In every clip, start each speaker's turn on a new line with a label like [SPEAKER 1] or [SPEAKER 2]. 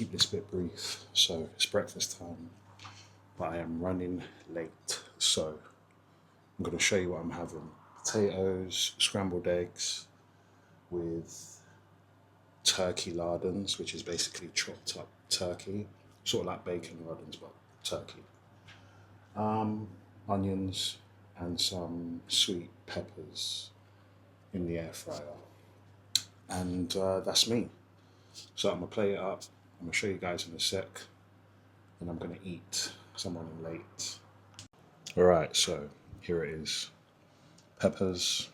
[SPEAKER 1] keep this bit brief. So it's breakfast time, but I am running late. So I'm going to show you what I'm having. Potatoes, scrambled eggs with turkey lardons, which is basically chopped up turkey, sort of like bacon lardons, but turkey. Onions and some sweet peppers in the air fryer. And that's me. So I'm gonna play it up. I'm gonna show you guys in a sec. And I'm gonna eat because I'm running late. All right, so here it is. Peppers,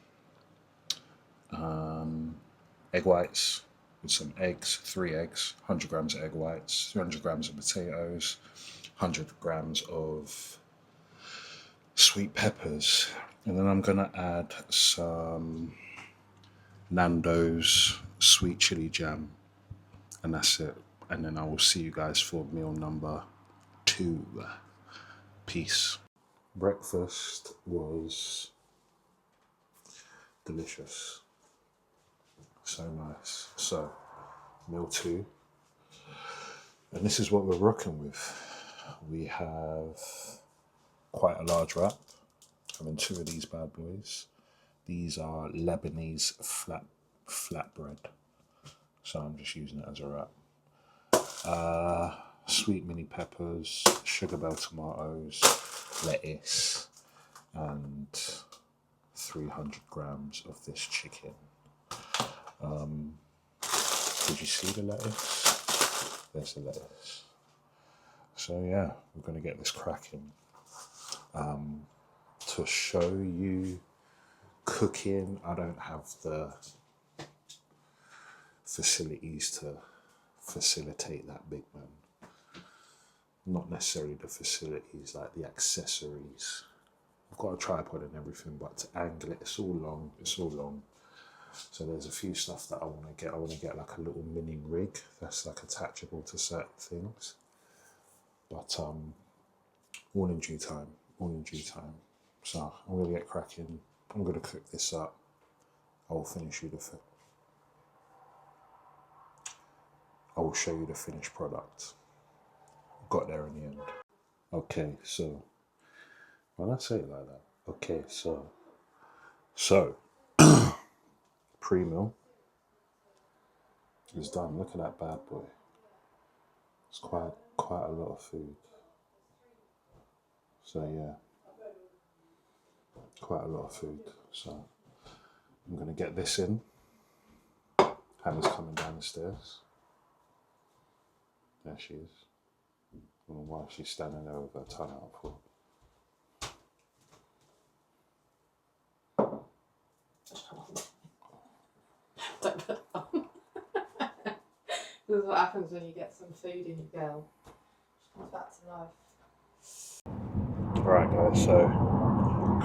[SPEAKER 1] egg whites with some eggs, 3 eggs, 100 grams of egg whites, 200 grams of potatoes, 100 grams of sweet peppers. And then I'm gonna add some Nando's sweet chili jam, and that's it. And then I will see you guys for meal number 2. Peace. Breakfast was delicious. So nice. So, meal 2. And this is what we're rocking with. We have quite a large wrap. Having 2 of these bad boys. These are Lebanese flatbread. So I'm just using it as a wrap. Sweet mini peppers, sugar bell tomatoes, lettuce, and 300 grams of this chicken. Did you see the lettuce? There's the lettuce. So yeah, we're going to get this cracking. To show you cooking, I don't have the facilities to facilitate that, big man. Not necessarily the facilities, like the accessories. I've got a tripod and everything, but to angle it, it's all long. So there's a few stuff that I want to get. I want to get like a little mini rig that's like attachable to certain things. But all in due time. So I'm going to get cracking. I'm going to cook this up. I will finish you I will show you the finished product. Got there in the end. Okay, so when I say it like that, okay, so pre-meal is done. Look at that bad boy. It's quite a lot of food. So yeah, quite a lot of food. So I'm gonna get this in. Hannah's coming down the stairs. There she is. I don't know why she's standing there with her tongue out for.
[SPEAKER 2] Don't put it on. This is what happens when you get some food in your girl. She comes back to life.
[SPEAKER 1] Alright guys, so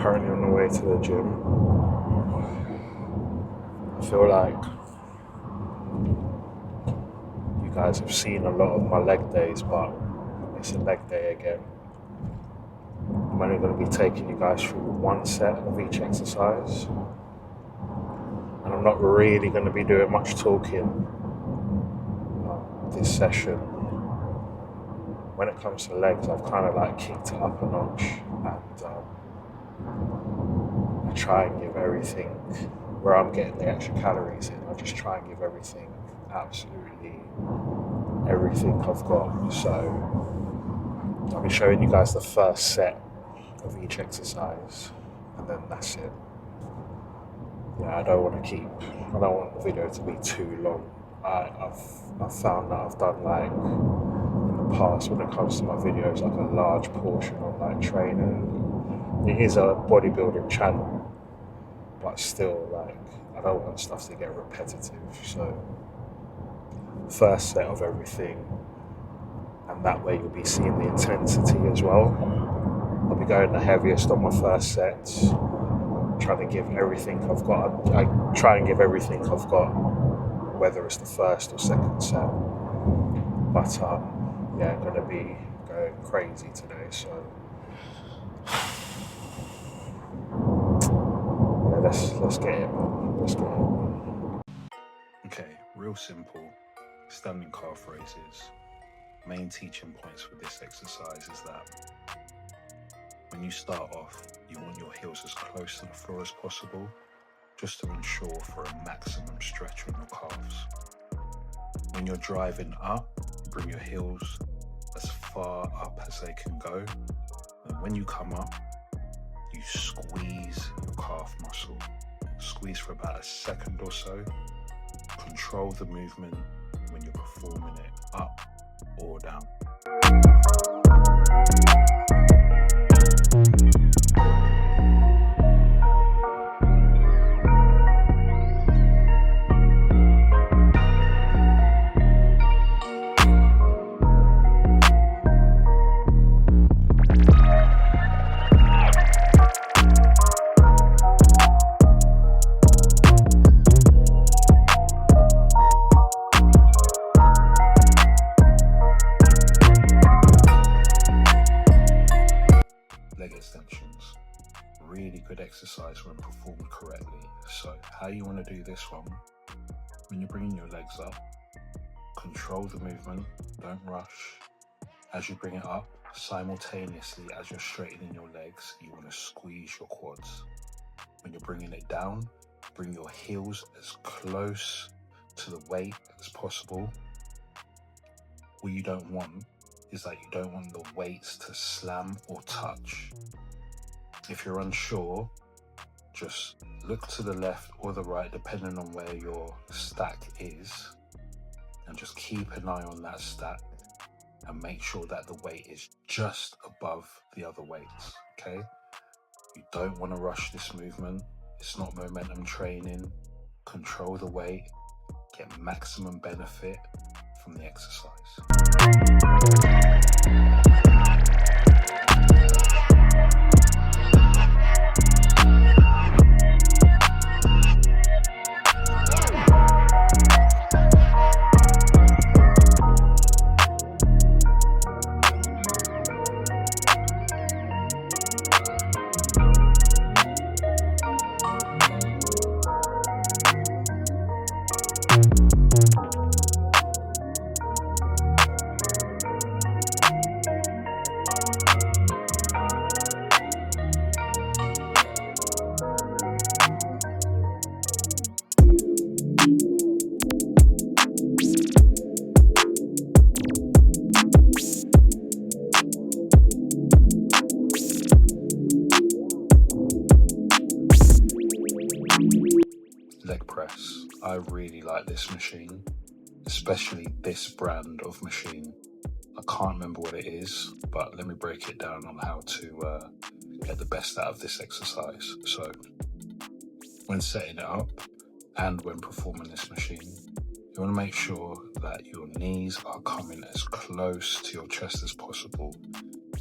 [SPEAKER 1] currently on the way to the gym. I feel like you guys have seen a lot of my leg days, but it's a leg day again. I'm only going to be taking you guys through 1 set of each exercise. And I'm not really going to be doing much talking this session. When it comes to legs, I've kind of like kicked it up a notch, and I try and give everything where I'm getting the extra calories in. I just try and give everything, absolutely everything I've got. So I'll be showing you guys the first set of each exercise, and then that's it. Yeah, I don't want the video to be too long. I've found that I've done like in the past, when it comes to my videos, like a large portion on like training. It is a bodybuilding channel, but still, like, I don't want stuff to get repetitive. So first set of everything, and that way you'll be seeing the intensity as well. I'll be going the heaviest on my first set, trying to give everything I've got. I try and give everything I've got, whether it's the first or second set. But yeah, I'm going to be going crazy today, so yeah, let's get it, man. Let's get it. Okay, real simple standing calf raises.
[SPEAKER 3] main teaching points with this exercise is that when you start off, you want your heels as close to the floor as possible, just to ensure for a maximum stretch on your calves. When you're driving up, you bring your heels as far up as they can go. And when you come up, you squeeze your calf muscle. Squeeze for about a second or so. Control the movement when you're performing it up or down. Leg extensions, really good exercise when performed correctly. So how you want to do this one, when you're bringing your legs up, control the movement, don't rush. As you bring it up, simultaneously as you're straightening your legs, you want to squeeze your quads. When you're bringing it down, bring your heels as close to the weight as possible. What you don't want is that you don't want the weights to slam or touch. If you're unsure, just look to the left or the right, depending on where your stack is, and just keep an eye on that stack and make sure that the weight is just above the other weights, okay? You don't want to rush this movement. It's not momentum training. Control the weight, get maximum benefit from the exercise. Leg press. I really like this machine, especially this brand of machine. I can't remember what it is, but let me break it down on how to get the best out of this exercise. So, when setting it up and when performing this machine, you want to make sure that your knees are coming as close to your chest as possible.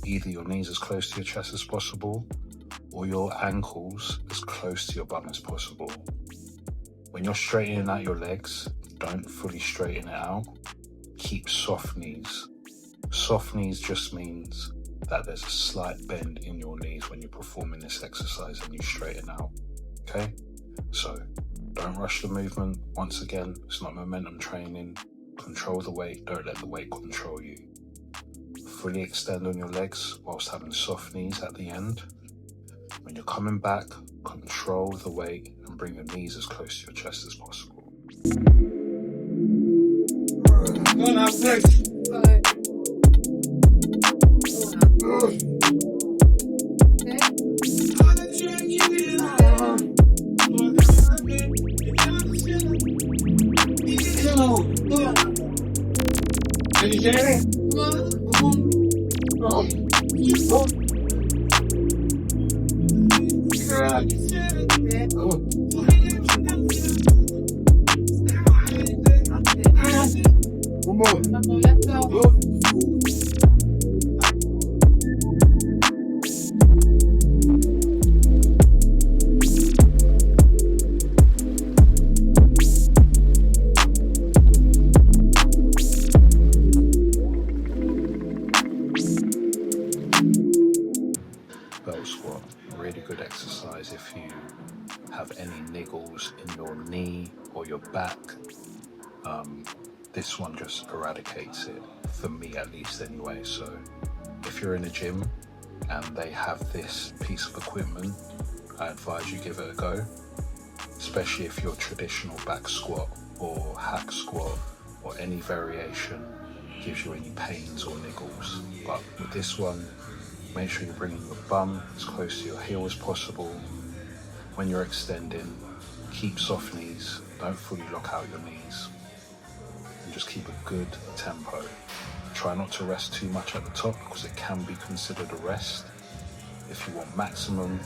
[SPEAKER 3] Either your knees as close to your chest as possible, or your ankles as close to your bum as possible. When you're straightening out your legs, don't fully straighten it out. Keep soft knees. Soft knees just means that there's a slight bend in your knees when you're performing this exercise and you straighten out, okay? So, don't rush the movement. Once again, it's not momentum training. Control the weight, don't let the weight control you. Fully extend on your legs whilst having soft knees at the end. When you're coming back, control the weight and bring your knees as close to your chest as possible. Belt squat, really good exercise if you have any niggles in your knee or your back. this one just eradicates it, for me at least anyway. So if you're in a gym and they have this piece of equipment, I advise you give it a go, especially if your traditional back squat or hack squat or any variation gives you any pains or niggles. But with this one, make sure you're bringing your bum as close to your heel as possible. When you're extending, keep soft knees, don't fully lock out your knees, and just keep a good tempo. Try not to rest too much at the top because it can be considered a rest. If you want maximum,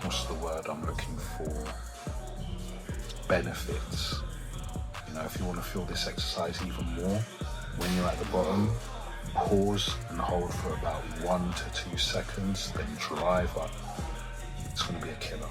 [SPEAKER 3] what's the word I'm looking for? Benefits. You know, if you want to feel this exercise even more, when you're at the bottom, pause and hold for about 1 to 2 seconds, then drive up. It's going to be a killer.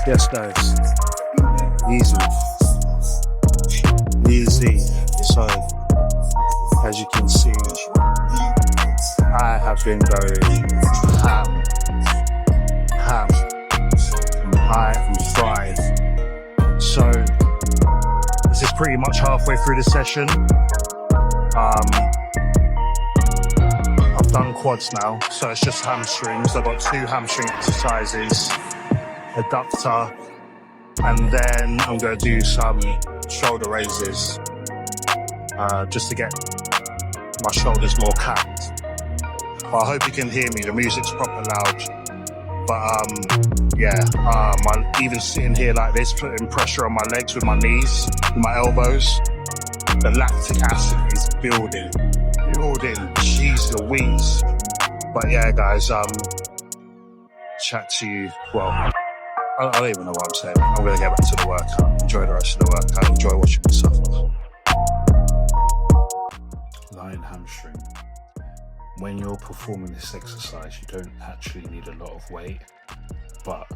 [SPEAKER 1] Yes, guys. Easy. So, as you can see, I have been going ham from high and fried. So, this is pretty much halfway through the session. I've done quads now, so it's just hamstrings. I've got 2 hamstring exercises, adductor, and then I'm going to do some shoulder raises just to get my shoulders more capped. But I hope you can hear me, the music's proper loud. But I'm even sitting here like this, putting pressure on my legs with my knees, with my elbows, the lactic acid is building, jeez Louise. But yeah guys, chat to you, well, I don't even know what I'm saying. I'm going to get back to the workout. Enjoy the rest of the workout. Enjoy watching me suffer.
[SPEAKER 3] Lying hamstring. When you're performing this exercise, you don't actually need a lot of weight, but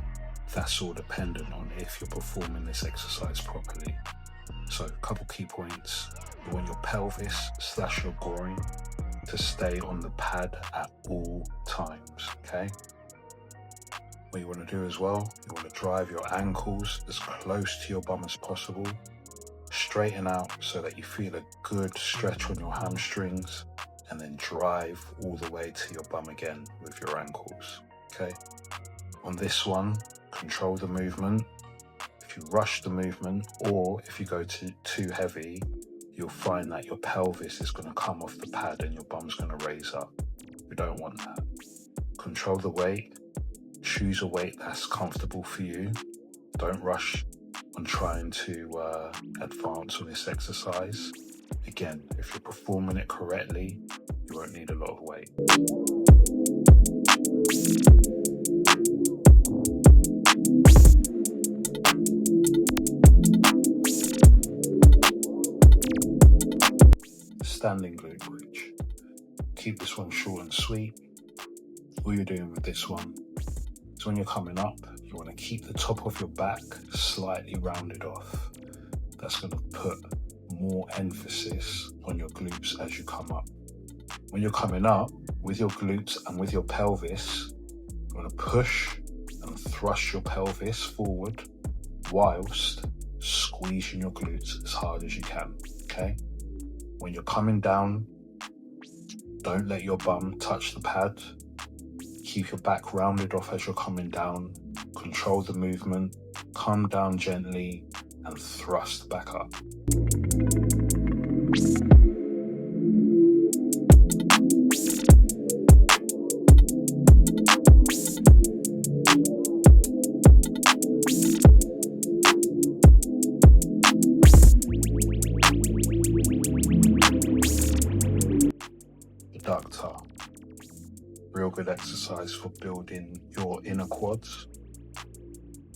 [SPEAKER 3] that's all dependent on if you're performing this exercise properly. So, a couple key points. You want your pelvis / your groin to stay on the pad at all times, okay? What you want to do as well, you want to drive your ankles as close to your bum as possible. Straighten out so that you feel a good stretch on your hamstrings, and then drive all the way to your bum again with your ankles, okay? On this one, control the movement. If you rush the movement or if you go too heavy, you'll find that your pelvis is going to come off the pad and your bum's going to raise up. We don't want that. Control the weight. Choose a weight that's comfortable for you. Don't rush on trying to advance on this exercise. Again, if you're performing it correctly, you won't need a lot of weight. Standing glute bridge. Keep this one short and sweet. All you're doing with this one is when you're coming up, you want to keep the top of your back slightly rounded off. That's going to put more emphasis on your glutes as you come up. When you're coming up, with your glutes and with your pelvis, you want to push and thrust your pelvis forward whilst squeezing your glutes as hard as you can, okay? When you're coming down, don't let your bum touch the pad. Keep your back rounded off as you're coming down. Control the movement, come down gently and thrust back up. Adductor. Real good exercise for building your inner quads,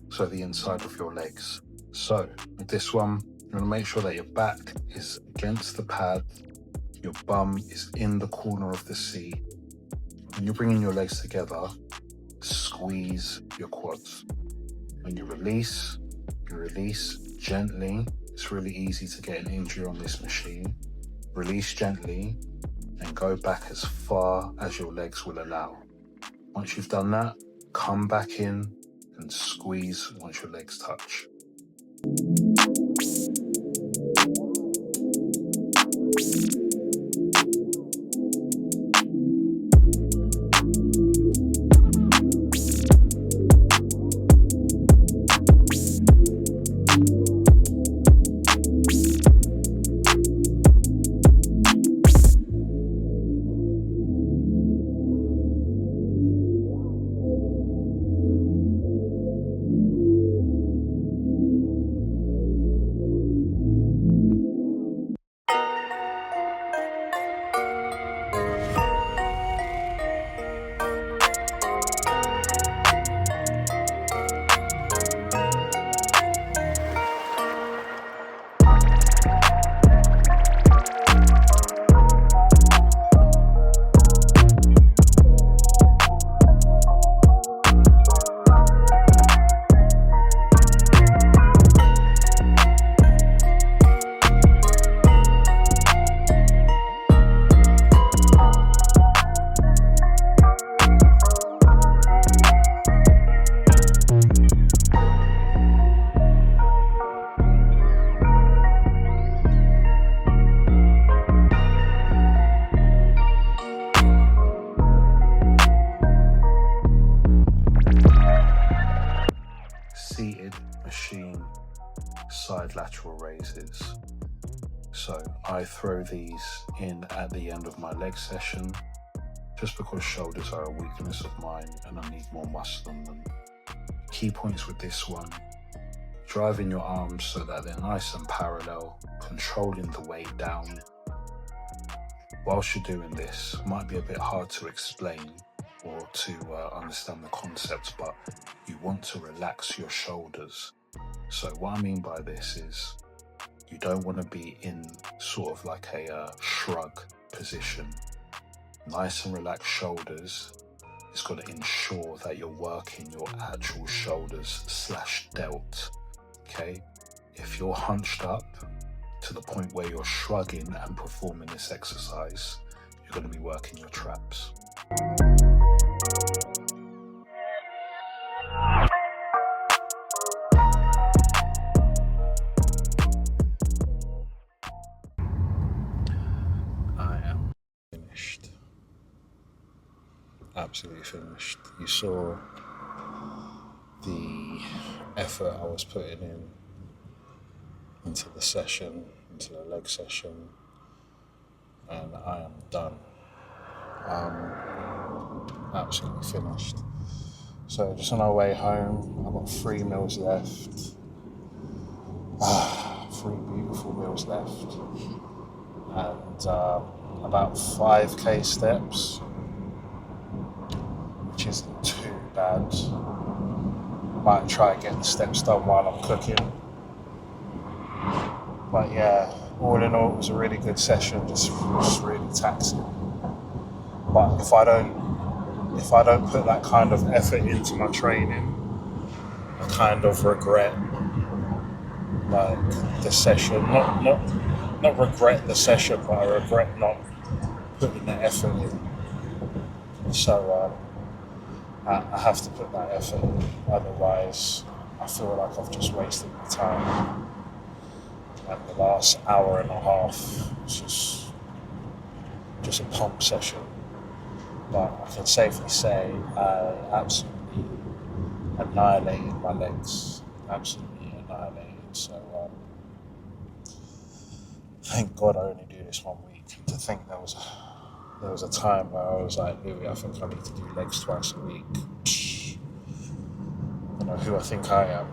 [SPEAKER 3] so the inside of your legs. So with this one, you want to make sure that your back is against the pad, Your bum is in the corner of the seat. When you're bringing your legs together, squeeze your quads. When you release gently. It's really easy to get an injury on this machine. Release gently and go back as far as your legs will allow. Once you've done that, come back in and squeeze once your legs touch. Seated machine side lateral raises. So I throw these in at the end of my leg session just because shoulders are a weakness of mine and I need more muscle on them. Key points with this one: driving your arms so that they're nice and parallel, controlling the weight down. Whilst you're doing this, it might be a bit hard to explain or to understand the concept, but you want to relax your shoulders. So what I mean by this is you don't want to be in sort of like a shrug position. Nice and relaxed shoulders is going to ensure that you're working your actual shoulders / delt. Okay, if you're hunched up to the point where you're shrugging and performing this exercise, you're going to be working your traps. I am finished. Absolutely finished. You saw the effort I was putting into the session, into the leg session, and I am done. Absolutely finished. So just on our way home, I've got 3 meals left. 3 beautiful meals left. And about 5k steps, which isn't too bad. Might try and get the steps done while I'm cooking. But yeah, all in all, it was a really good session, just really taxing. But if I don't put that kind of effort into my training, I kind of regret like the session. Not regret the session, but I regret not putting the effort in. So I have to put that effort in, otherwise I feel like I've just wasted my time. And the last hour and a half was just a pump session. But I can safely say I absolutely annihilated my legs. Absolutely annihilated. So thank God I only do this 1 week. To think there was a time where I was like, Louis, I think I need to do legs twice a week. You know who I think I am.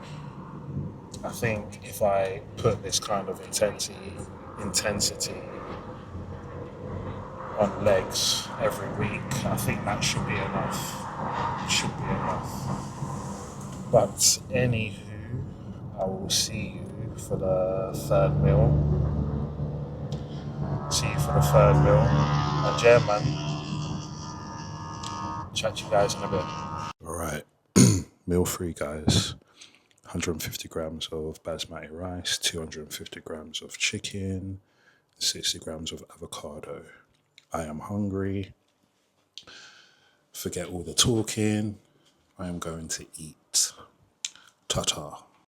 [SPEAKER 3] I think if I put this kind of intensity on legs every week, I think that should be enough. It should be enough. But anywho, I will see you for the 3rd meal.
[SPEAKER 1] See you for the third meal. And yeah, man. Chat to you guys in a bit. All right. Meal 3, guys. 150 grams of basmati rice, 250 grams of chicken, 60 grams of avocado. I am hungry. Forget all the talking. I am going to eat. Ta-ta.